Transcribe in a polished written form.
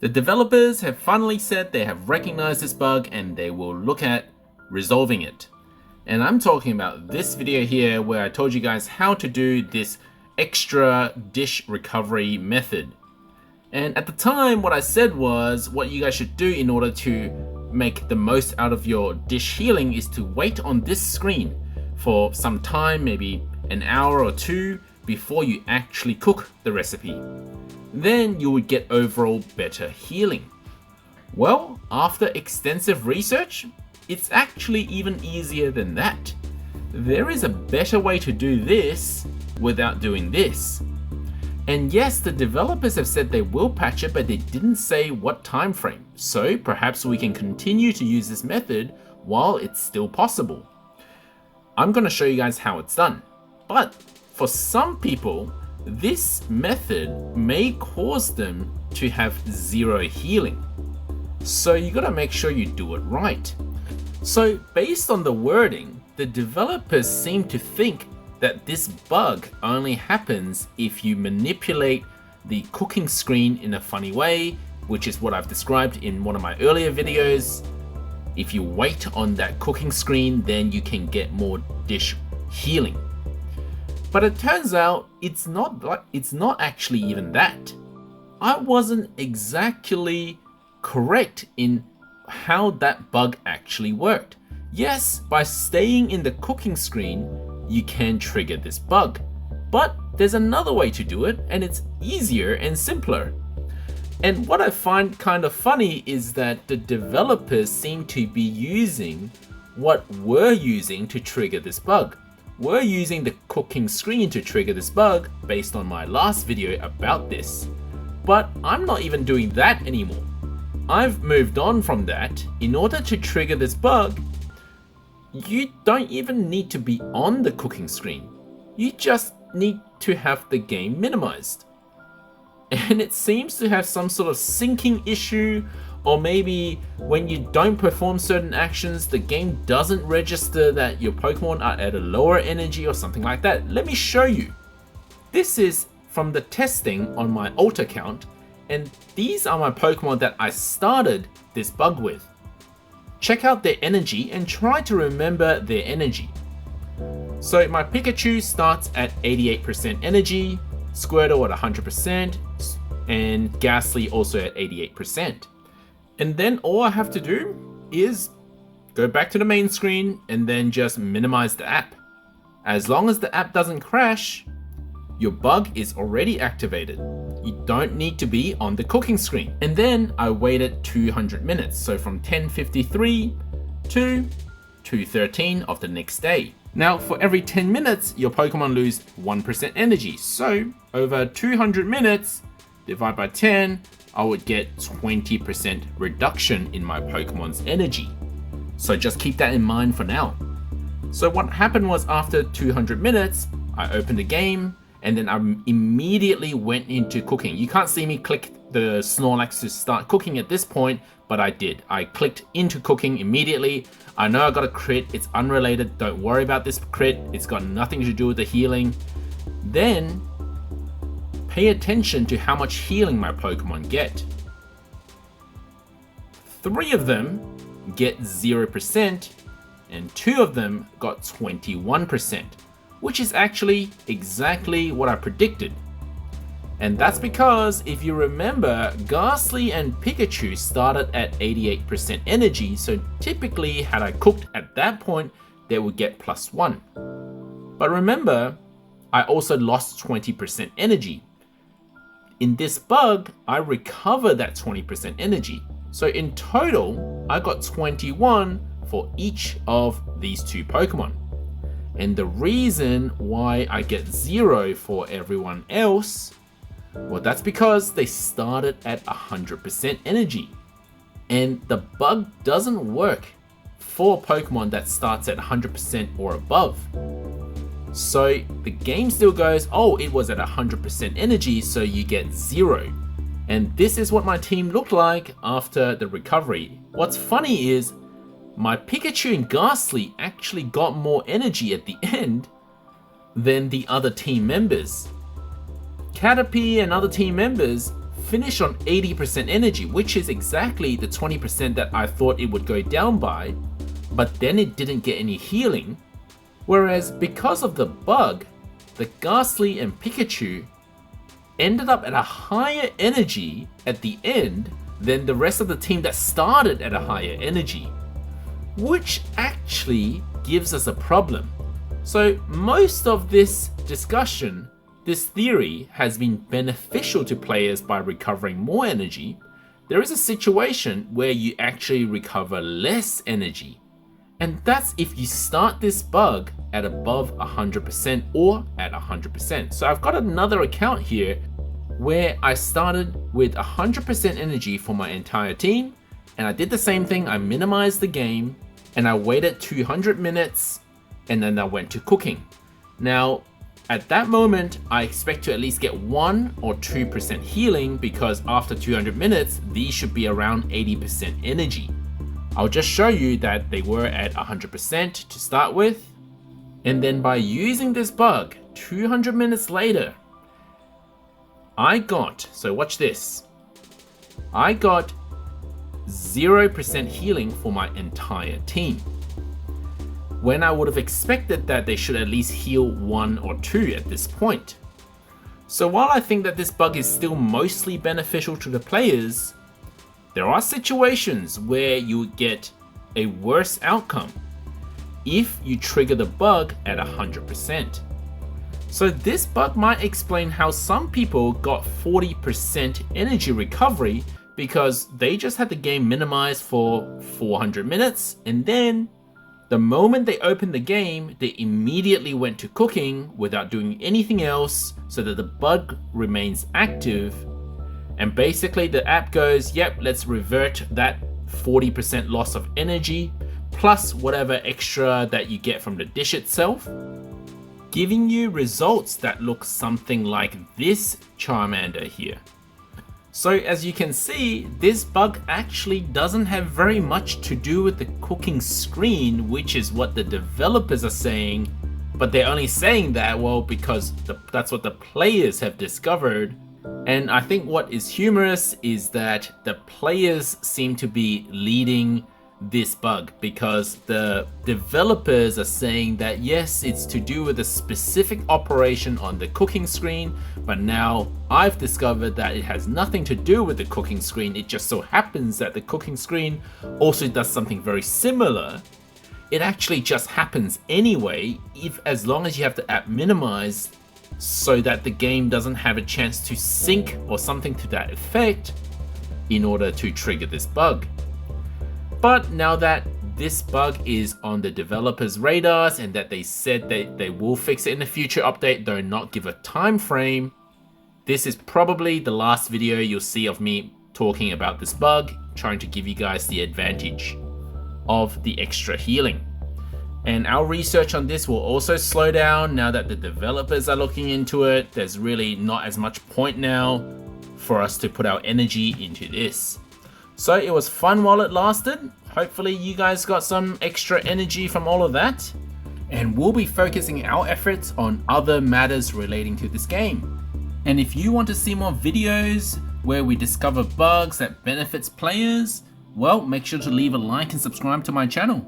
The developers have finally said they have recognized this bug and they will look at resolving it. And I'm talking about this video here where I told you guys how to do this extra dish recovery method. And at the time, what I said was what you guys should do in order to make the most out of your dish healing is to wait on this screen for some time, maybe an hour or two, before you actually cook the recipe. Then you would get overall better healing. Well, after extensive research, it's actually even easier than that. There is a better way to do this without doing this. And yes, the developers have said they will patch it, but they didn't say what time frame. So perhaps we can continue to use this method while it's still possible. I'm going to show you guys how it's done. But for some people, this method may cause them to have zero healing. So you got to make sure you do it right. So based on the wording, the developers seem to think that this bug only happens if you manipulate the cooking screen in a funny way, which is what I've described in one of my earlier videos. If you wait on that cooking screen, then you can get more dish healing. But it turns out it's not actually even that. I wasn't exactly correct in how that bug actually worked. Yes, by staying in the cooking screen, you can trigger this bug. But there's another way to do it, and it's easier and simpler. And what I find kind of funny is that the developers seem to be using what we're using to trigger this bug. We're using the cooking screen to trigger this bug based on my last video about this. But I'm not even doing that anymore. I've moved on from that. In order to trigger this bug, you don't even need to be on the cooking screen. You just need to have the game minimized. And it seems to have some sort of syncing issue, or maybe when you don't perform certain actions, the game doesn't register that your Pokemon are at a lower energy or something like that. Let me show you. This is from the testing on my alt account, and these are my Pokemon that I started this bug with. Check out their energy and try to remember their energy. So my Pikachu starts at 88% energy, Squirtle at 100%, and Ghastly also at 88%. And then all I have to do is go back to the main screen and then just minimize the app. As long as the app doesn't crash, your bug is already activated. You don't need to be on the cooking screen. And then I waited 200 minutes. So from 10:53 to 2:13 of the next day. Now for every 10 minutes, your Pokemon lose 1% energy. So over 200 minutes, divide by 10, I would get 20% reduction in my Pokemon's energy. So just keep that in mind for now. So what happened was after 200 minutes, I opened the game and then I immediately went into cooking. You can't see me click the Snorlax to start cooking at this point, but I did. I clicked into cooking immediately. I know I got a crit, it's unrelated, don't worry about this crit, it's got nothing to do with the healing. Then, pay attention to how much healing my Pokemon get. 3 of them get 0%, and 2 of them got 21%, which is actually exactly what I predicted. And that's because, if you remember, Ghastly and Pikachu started at 88% energy, so typically had I cooked at that point, they would get +1. But remember, I also lost 20% energy. In this bug, I recover that 20% energy. So in total, I got 21 for each of these 2 Pokemon. And the reason why I get 0 for everyone else, well, that's because they started at 100% energy. And the bug doesn't work for Pokemon that starts at 100% or above. So the game still goes, oh, it was at 100% energy, so you get 0. And this is what my team looked like after the recovery. What's funny is my Pikachu and Ghastly actually got more energy at the end than the other team members. Caterpie and other team members finished on 80% energy, which is exactly the 20% that I thought it would go down by, but then it didn't get any healing. Whereas because of the bug, the Ghastly and Pikachu ended up at a higher energy at the end than the rest of the team that started at a higher energy, which actually gives us a problem. So most of this discussion, this theory has been beneficial to players by recovering more energy. There is a situation where you actually recover less energy. And that's if you start this bug at above 100% or at 100%. So I've got another account here where I started with 100% energy for my entire team, and I did the same thing. I minimized the game and I waited 200 minutes and then I went to cooking. Now, at that moment, I expect to at least get 1 or 2% healing, because after 200 minutes, these should be around 80% energy. I'll just show you that they were at 100% to start with. And then by using this bug, 200 minutes later, I got, so watch this, I got 0% healing for my entire team, when I would have expected that they should at least heal 1 or 2 at this point. So while I think that this bug is still mostly beneficial to the players, there are situations where you would get a worse outcome if you trigger the bug at 100%. So this bug might explain how some people got 40% energy recovery because they just had the game minimized for 400 minutes, and then the moment they opened the game, they immediately went to cooking without doing anything else, so that the bug remains active. And basically the app goes, yep, let's revert that 40% loss of energy plus whatever extra that you get from the dish itself, giving you results that look something like this Charmander here. So as you can see, this bug actually doesn't have very much to do with the cooking screen, which is what the developers are saying, but they're only saying that, well, because that's what the players have discovered. And I think what is humorous is that the players seem to be leading this bug, because the developers are saying that yes, it's to do with a specific operation on the cooking screen, but now I've discovered that it has nothing to do with the cooking screen. It just so happens that the cooking screen also does something very similar. It actually just happens anyway, as long as you have the app minimized so that the game doesn't have a chance to sync or something to that effect in order to trigger this bug. But now that this bug is on the developers' radars and that they said that they will fix it in a future update, though not give a time frame, this is probably the last video you'll see of me talking about this bug, trying to give you guys the advantage of the extra healing. And our research on this will also slow down now that the developers are looking into it. There's really not as much point now for us to put our energy into this. So it was fun while it lasted. Hopefully you guys got some extra energy from all of that. And we'll be focusing our efforts on other matters relating to this game. And if you want to see more videos where we discover bugs that benefits players, well, make sure to leave a like and subscribe to my channel.